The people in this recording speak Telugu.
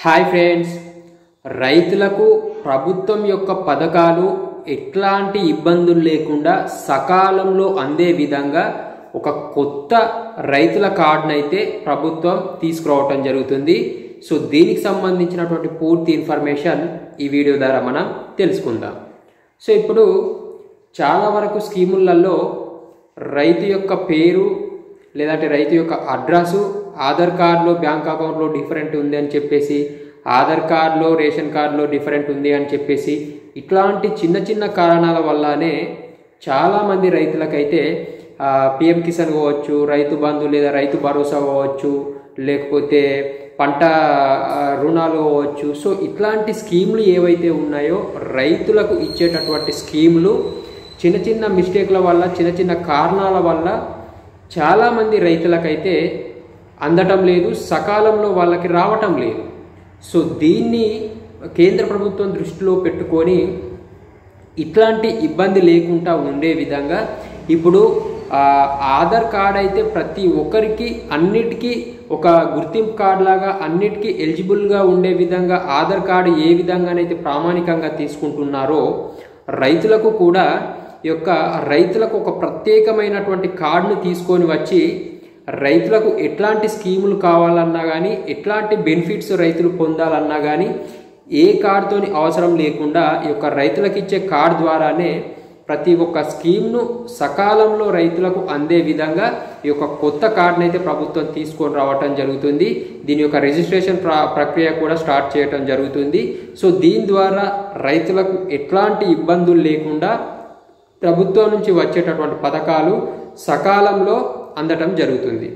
హాయ్ ఫ్రెండ్స్, రైతులకు ప్రభుత్వం యొక్క పథకాలు ఎట్లాంటి ఇబ్బందులు లేకుండా సకాలంలో అందే విధంగా ఒక కొత్త రైతుల కార్డును అయితే ప్రభుత్వం తీసుకురావటం జరుగుతుంది. సో దీనికి సంబంధించినటువంటి పూర్తి ఇన్ఫర్మేషన్ ఈ వీడియో ద్వారా మనం తెలుసుకుందాం. సో ఇప్పుడు చాలా వరకు స్కీములలో రైతు యొక్క పేరు లేదంటే రైతు యొక్క అడ్రస్ ఆధార్ కార్డులో బ్యాంక్ అకౌంట్లో డిఫరెంట్ ఉంది అని చెప్పేసి, ఆధార్ కార్డులో రేషన్ కార్డులో డిఫరెంట్ ఉంది అని చెప్పేసి, ఇట్లాంటి చిన్న చిన్న కారణాల వల్లనే చాలామంది రైతులకైతే పిఎం కిసాన్ కావచ్చు, రైతు బంధు లేదా రైతు భరోసా కావచ్చు, లేకపోతే పంట రుణాలు కావచ్చు. సో ఇట్లాంటి స్కీములు ఏవైతే ఉన్నాయో రైతులకు ఇచ్చేటటువంటి స్కీములు చిన్న చిన్న మిస్టేక్ల వల్ల, చిన్న చిన్న కారణాల వల్ల చాలామంది రైతులకైతే అందటం లేదు, సకాలంలో వాళ్ళకి రావటం లేదు. సో దీన్ని కేంద్ర ప్రభుత్వం దృష్టిలో పెట్టుకొని ఇట్లాంటి ఇబ్బంది లేకుండా ఉండే విధంగా ఇప్పుడు ఆధార్ కార్డ్ అయితే ప్రతి ఒక్కరికి అన్నిటికీ ఒక గుర్తింపు కార్డు లాగా అన్నిటికీ ఎలిజిబుల్గా ఉండే విధంగా ఆధార్ కార్డు ఏ విధంగానైతే ప్రామాణికంగా తీసుకుంటున్నారో రైతులకు కూడా రైతులకు ఒక ప్రత్యేకమైనటువంటి కార్డును తీసుకొని వచ్చి రైతులకు ఎట్లాంటి స్కీములు కావాలన్నా కానీ, ఎట్లాంటి బెనిఫిట్స్ రైతులు పొందాలన్నా కానీ ఏ కార్డుతోని అవసరం లేకుండా ఈ యొక్క రైతులకు ఇచ్చే కార్డు ద్వారానే ప్రతి ఒక్క స్కీమ్ను సకాలంలో రైతులకు అందే విధంగా ఈ యొక్క కొత్త కార్డును అయితే ప్రభుత్వం తీసుకొని రావటం జరుగుతుంది. దీని యొక్క రిజిస్ట్రేషన్ ప్రక్రియ కూడా స్టార్ట్ చేయటం జరుగుతుంది. సో దీని ద్వారా రైతులకు ఎట్లాంటి ఇబ్బందులు లేకుండా ప్రభుత్వం నుంచి వచ్చేటటువంటి పథకాలు సకాలంలో అందటం జరుగుతుంది.